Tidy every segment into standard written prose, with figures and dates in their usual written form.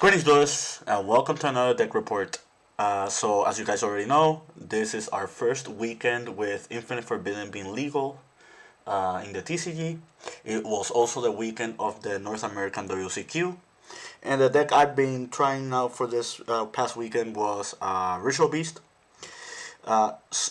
Greetings, viewers, and welcome to another deck report. So, as you guys already know, this is our first weekend with Infinite Forbidden being legal in the TCG. It was also the weekend of the North American WCQ, and the deck I've been trying out for this past weekend was Ritual Beast.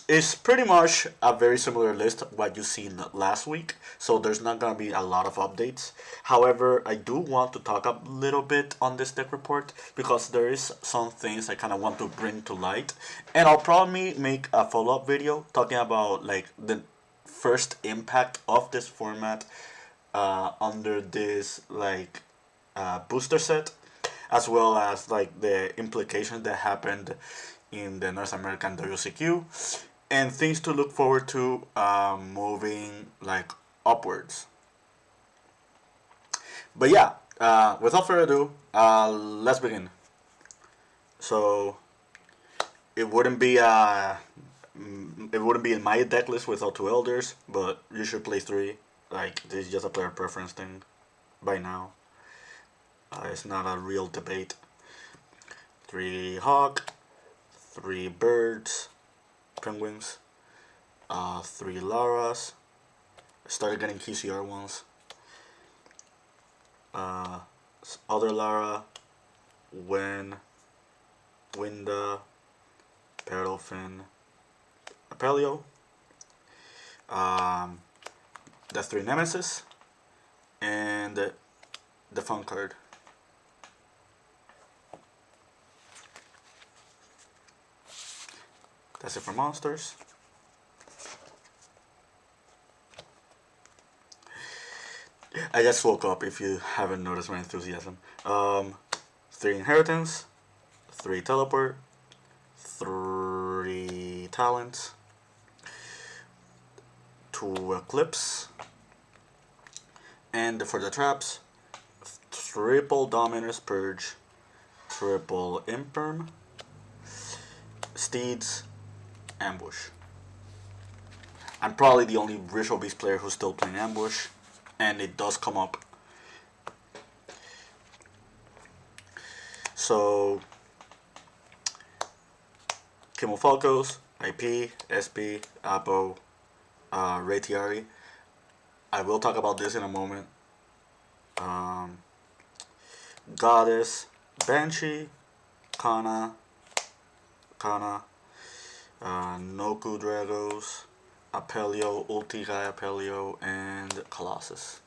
It's pretty much a very similar list of what you seen last week, so there's not gonna be a lot of updates. However, I do want to talk a little bit on this deck report because there is some things I kind of want to bring to light, and I'll probably make a follow-up video talking about like the first impact of this format under this booster set, as well as like the implications that happened in the North American WCQ, and things to look forward to moving like upwards. But yeah, without further ado, let's begin. So it wouldn't be it wouldn't be in my deck list without two elders, but you should play three. Like this is just a player preference thing. By now, it's not a real debate. Three hawk, three birds, penguins, three Laras. I started getting QCR ones. Other Lara, Wen, Winda, Paradolphin, Apelio. The three Nemesis, and the fun card. That's it for monsters. I just woke up if you haven't noticed my enthusiasm. Three inheritance, three teleport, three talents, two eclipse, and for the traps, triple dominus purge, triple imperm, steeds, ambush. I'm probably the only Ritual Beast player who's still playing ambush, and it does come up. So, Kimofalcos, IP, SP, Apo, Raytiari. I will talk about this in a moment. Goddess, Banshee, Kana, Noku Dragos, Apelio, Ultigai Apelio, and Colossus.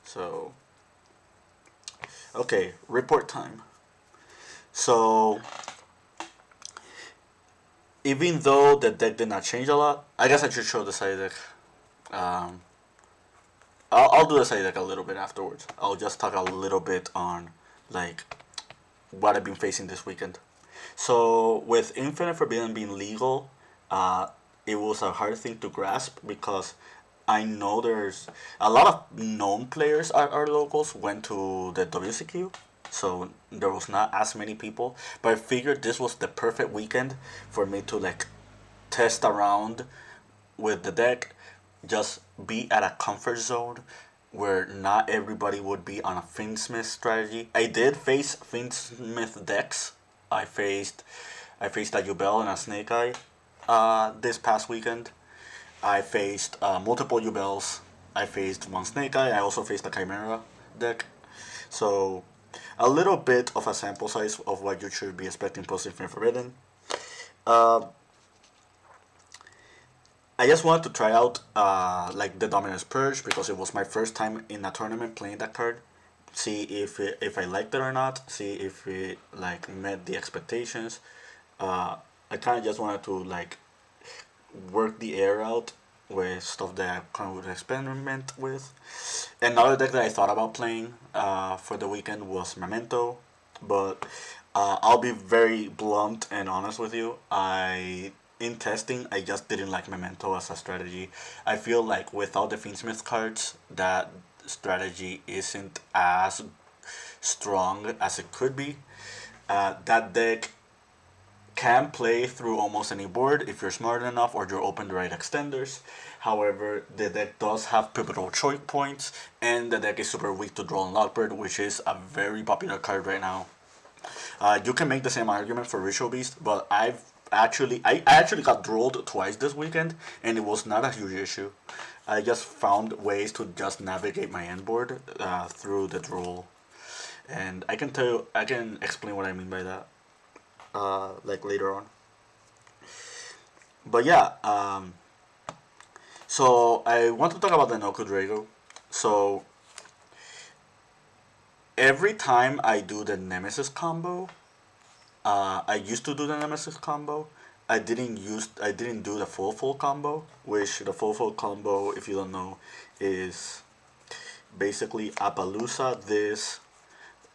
So, okay, report time. So, even though the deck did not change a lot, I guess I should show the side deck. Um, I'll do the side deck a little bit afterwards. I'll just talk a little bit on like what I've been facing this weekend. So with Infinite Forbidden being legal, it was a hard thing to grasp because I know there's a lot of known players at our locals went to the WCQ, so there was not as many people. But I figured this was the perfect weekend for me to like test around with the deck, just be at a comfort zone where not everybody would be on a Fiendsmith strategy. I did face Fiendsmith decks. I faced I faced a Yubel and a Snake-Eye this past weekend. I faced multiple Yubels. I faced one Snake-Eye. I also faced a Chimera deck. So a little bit of a sample size of what you should be expecting post Infinite Forbidden. Uh, I just wanted to try out like the Dominus Purge because it was my first time in a tournament playing that card. See if I liked it or not. See if it like met the expectations. I kind of just wanted to like work the air out with stuff that I kind of would experiment with. Another deck that I thought about playing for the weekend was Memento, but I'll be very blunt and honest with you. In testing, I just didn't like Memento as a strategy. I feel like without the Fiendsmith cards, that strategy isn't as strong as it could be. That deck can play through almost any board if you're smart enough or you're open the right extenders. However, the deck does have pivotal choice points, and the deck is super weak to Draw and Lockbird, which is a very popular card right now. You can make the same argument for Ritual Beast, but I actually got drolled twice this weekend, and it was not a huge issue. I just found ways to just navigate my end board through the droll, and I can explain what I mean by that, like later on. But yeah, so I want to talk about the Noku Drago. So every time I do the Nemesis combo, I used to do the Nemesis combo. I didn't do the full combo, which the full combo, if you don't know, is basically Appaloosa this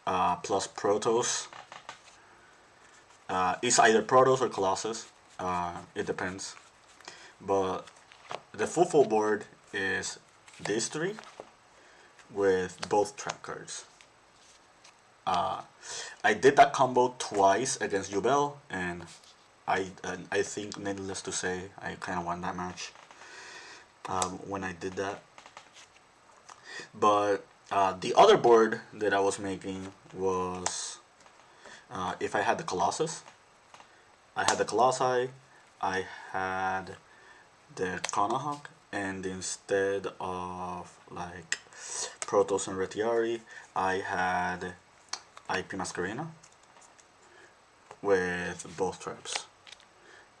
plus Protoss. It's either Protoss or Colossus. It depends. But the full board is these three with both trap cards. I did that combo twice against Yubel, and I think, needless to say, I kind of won that match when I did that. But the other board that I was making was if I had the Colossus, I had the Colossi, I had the Kanahawk, and instead of like Protoss and Retiari, I had IP Masquerena with both traps.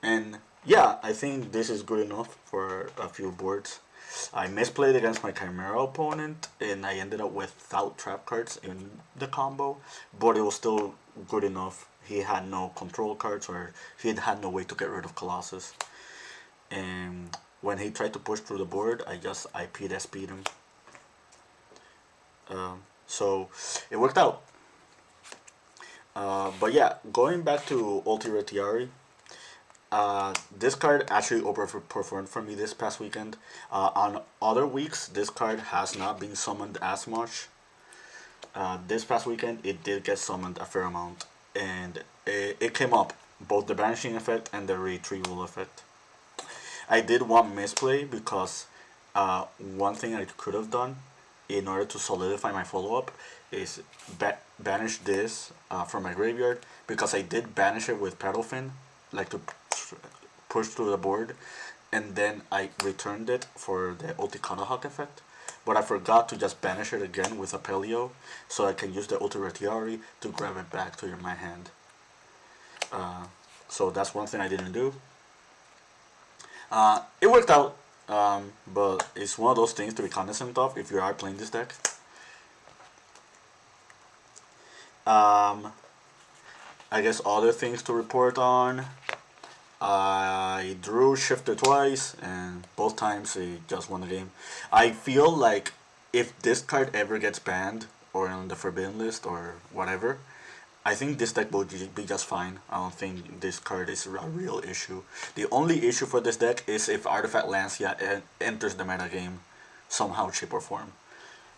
And yeah, I think this is good enough for a few boards. I misplayed against my Chimera opponent, and I ended up without trap cards in the combo, but it was still good enough. He had no control cards, or he had no way to get rid of Colossus. And when he tried to push through the board, I just IP'd SP'd him. So it worked out. But yeah, going back to Ulti Retiari, this card actually overperformed for me this past weekend. On other weeks, this card has not been summoned as much. This past weekend, it did get summoned a fair amount, and it came up both the banishing effect and the retrieval effect. I did one misplay because one thing I could have done in order to solidify my follow up is banish this from my graveyard, because I did banish it with Paddlefin, like to push through the board, and then I returned it for the Ulti Kanahawk effect. But I forgot to just banish it again with a Pelio, so I can use the Ulti Retiari to grab it back to my hand. So that's one thing I didn't do. It worked out, but it's one of those things to be cognizant of if you are playing this deck. I guess other things to report on. I drew Shifter twice, and both times he just won the game. I feel like if this card ever gets banned or on the forbidden list or whatever, I think this deck will be just fine. I don't think this card is a real issue. The only issue for this deck is if Artifact Lancia enters the meta game somehow, shape, or form.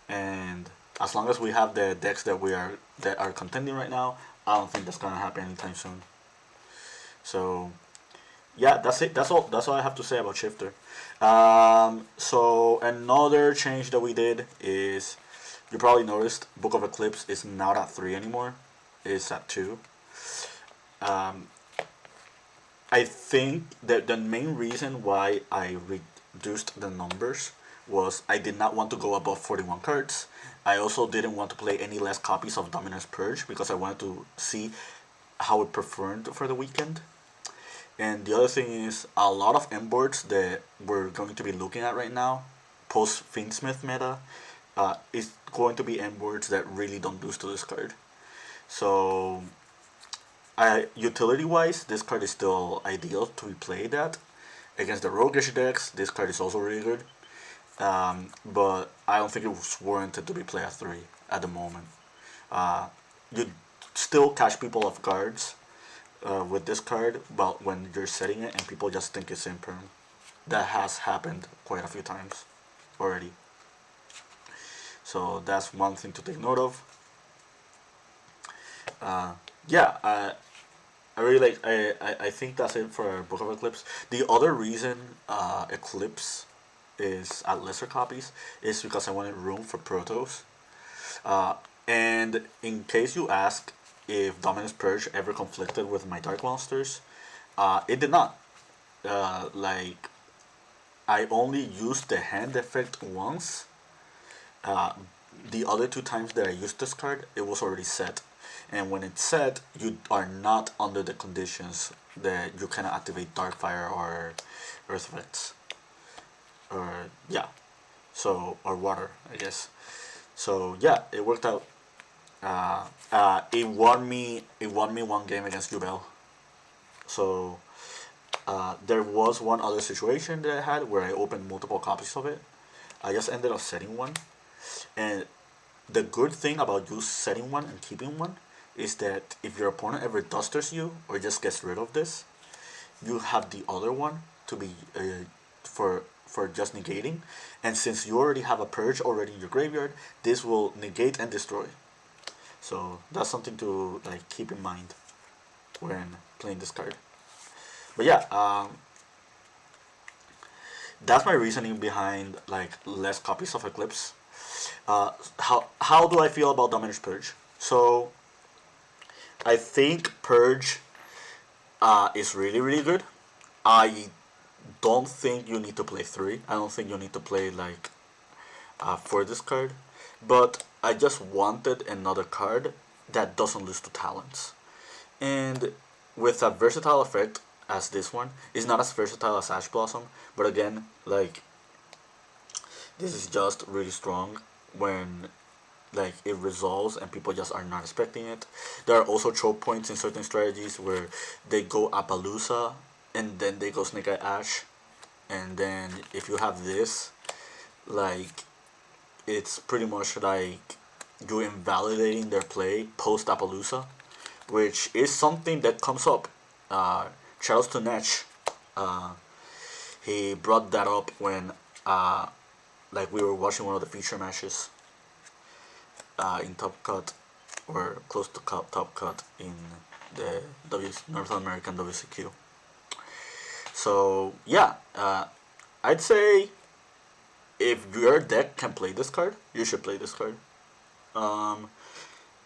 And as long as we have the decks that are contending right now, I don't think that's gonna happen anytime soon. So yeah, that's it. That's all I have to say about Shifter. So another change that we did is, you probably noticed, Book of Eclipse is not at 3 anymore. It's at 2. I think that the main reason why I reduced the numbers was I did not want to go above 41 cards. I also didn't want to play any less copies of Dominus Purge, because I wanted to see how it performed for the weekend. And the other thing is, a lot of M boards that we're going to be looking at right now, post Fiendsmith meta, is going to be M boards that really don't boost to this card. So, utility wise, this card is still ideal to be played at. Against the roguish decks, this card is also really good. But I don't think it was warranted to be played at 3 at the moment. You still catch people off guards with this card, but when you're setting it and people just think it's imperm. That has happened quite a few times already. So that's one thing to take note of. Yeah, I really like. I think that's it for Book of Eclipse. The other reason Eclipse is at lesser copies is because I wanted room for Protos. Uh, and in case you ask if Dominus Purge ever conflicted with my Dark Monsters, it did not. Like, I only used the hand effect once. Uh, the other two times that I used this card, it was already set. And when it's set, you are not under the conditions that you cannot activate Darkfire or Earth effects. Or, yeah. So, or water, I guess. So, yeah, it worked out. It won me one game against Yubel. So, there was one other situation that I had where I opened multiple copies of it. I just ended up setting one. And the good thing about you setting one and keeping one is that if your opponent ever dusters you or just gets rid of this, you have the other one to be for just negating. And since you already have a purge already in your graveyard, this will negate and destroy. So that's something to like keep in mind when playing this card. But yeah, that's my reasoning behind like less copies of Eclipse. How do I feel about Dominus Purge? So I think Purge is really really good. I don't think you need to play three. I don't think you need to play like for this card, but I just wanted another card that doesn't lose to talents. And with a versatile effect as this one, it's not as versatile as Ash Blossom, but again, like this is just really strong when like it resolves and people just are not expecting it. There are also choke points in certain strategies where they go Appaloosa and then they go Snake Eye Ash, and then if you have this, like it's pretty much like you invalidating their play post Appaloosa, which is something that comes up. Uh, Charles Tunech, uh, he brought that up when like we were watching one of the feature matches in Top Cut or close to Top Cut in the North American WCQ. So yeah, I'd say if your deck can play this card, you should play this card. Um,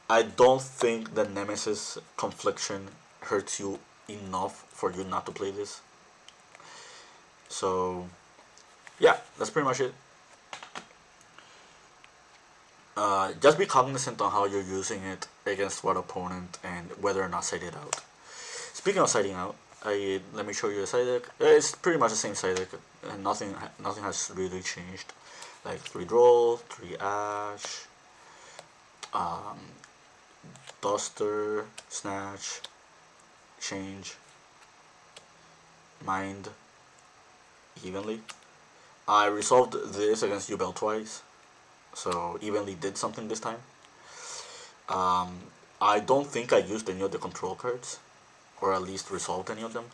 I don't think the Nemesis Confliction hurts you enough for you not to play this. So yeah, that's pretty much it. Just be cognizant on how you're using it against what opponent and whether or not side it out. Speaking of siding out, let me show you the side deck. It's pretty much the same side deck, and nothing has really changed. Like 3 draw, 3 ash, um, duster, snatch, change, mind, evenly. I resolved this against Yubel twice, so evenly did something this time. Um, I don't think I used any of the control cards, or at least resolved any of them.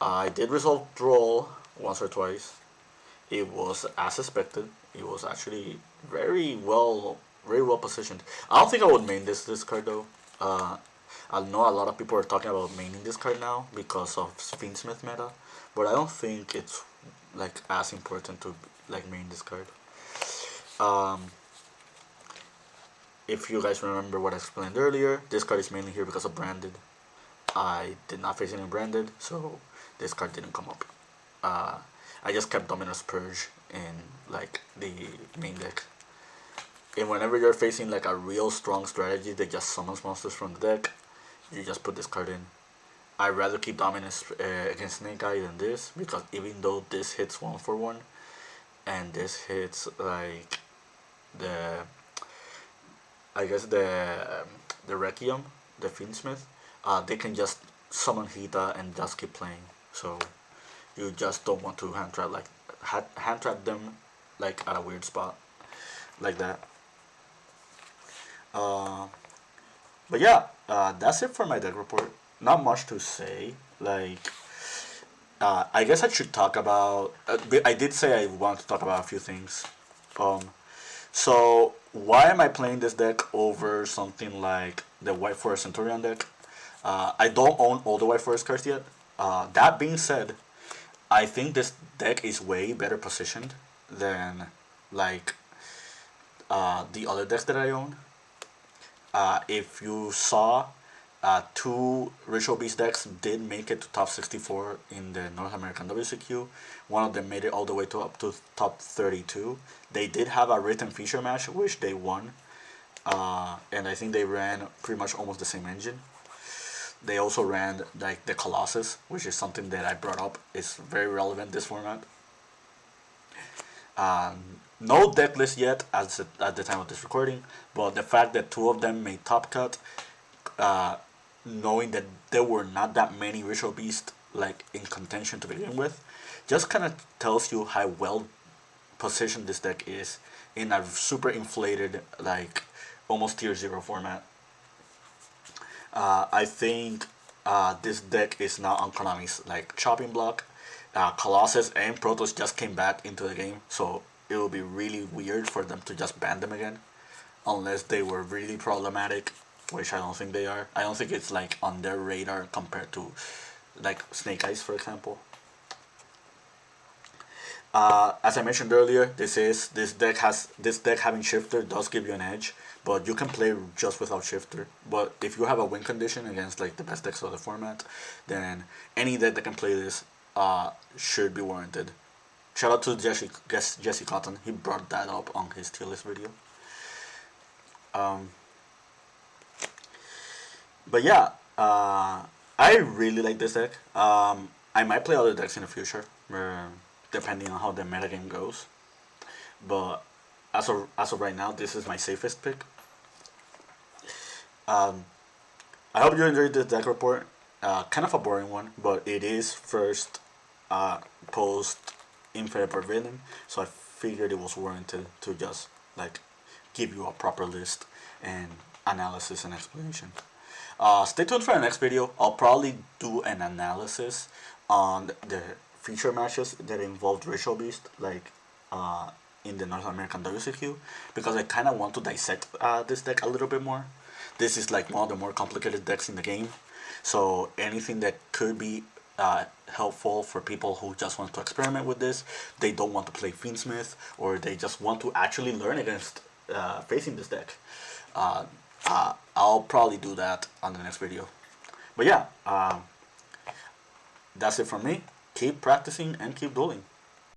I did resolve draw once or twice. It was as expected. It was actually very well positioned. I don't think I would main this card though. I know a lot of people are talking about maining this card now because of Fiendsmith meta, but I don't think it's like as important to like main this card. Um, if you guys remember what I explained earlier, this card is mainly here because of branded. I did not face any branded, so this card didn't come up. Uh, I just kept Dominus Purge in like the main deck. And whenever you're facing like a real strong strategy that just summons monsters from the deck, you just put this card in. I'd rather keep Dominus against Snake Eye than this because even though this hits 1 for 1 and this hits like the I guess the Requiem, the Fiendsmith, they can just summon Hita and just keep playing. So you just don't want to hand trap them like at a weird spot like that. Uh, but yeah, that's it for my deck report. Not much to say. Like, I guess I should talk about. I did say I want to talk about a few things. Um, so why am I playing this deck over something like the White Forest Centurion deck? I don't own all the white forest cards yet. That being said, I think this deck is way better positioned than like the other decks that I own. If you saw, two Ritual Beast decks did make it to top 64 in the North American WCQ. One of them made it all the way to up to top 32. They did have a written feature match, which they won. And I think they ran pretty much almost the same engine. They also ran like the Colossus, which is something that I brought up. It's very relevant this format. No deck list yet at the time of this recording, but the fact that two of them made top cut, uh, knowing that there were not that many Ritual Beast like in contention to begin with, just kind of tells you how well positioned this deck is in a super inflated like almost tier zero format. I think this deck is now on Konami's like chopping block. Colossus and Protoss just came back into the game, so it will be really weird for them to just ban them again, unless they were really problematic, which I don't think they are. I don't think it's like on their radar compared to like Snake-Eyes, for example. As I mentioned earlier, this deck having shifter does give you an edge, but you can play just without shifter. But if you have a win condition against like the best decks of the format, then any deck that can play this should be warranted. Shout out to Jesse Cotton. He brought that up on his tier list video. Um, but yeah, I really like this deck. I might play other decks in the future, depending on how the metagame goes. But as of right now, this is my safest pick. Um, I hope you enjoyed this deck report. Kind of a boring one, but it is first post Infinite Pavilion, so I figured it was warranted to just like give you a proper list and analysis and explanation. Stay tuned for the next video. I'll probably do an analysis on the feature matches that involved Ritual Beast, like uh, in the North American WCQ, because I kind of want to dissect this deck a little bit more. This is like one of the more complicated decks in the game, so anything that could be helpful for people who just want to experiment with this, they don't want to play Fiendsmith, or they just want to actually learn against facing this deck. I'll probably do that on the next video. But yeah, that's it from me. Keep practicing and keep dueling.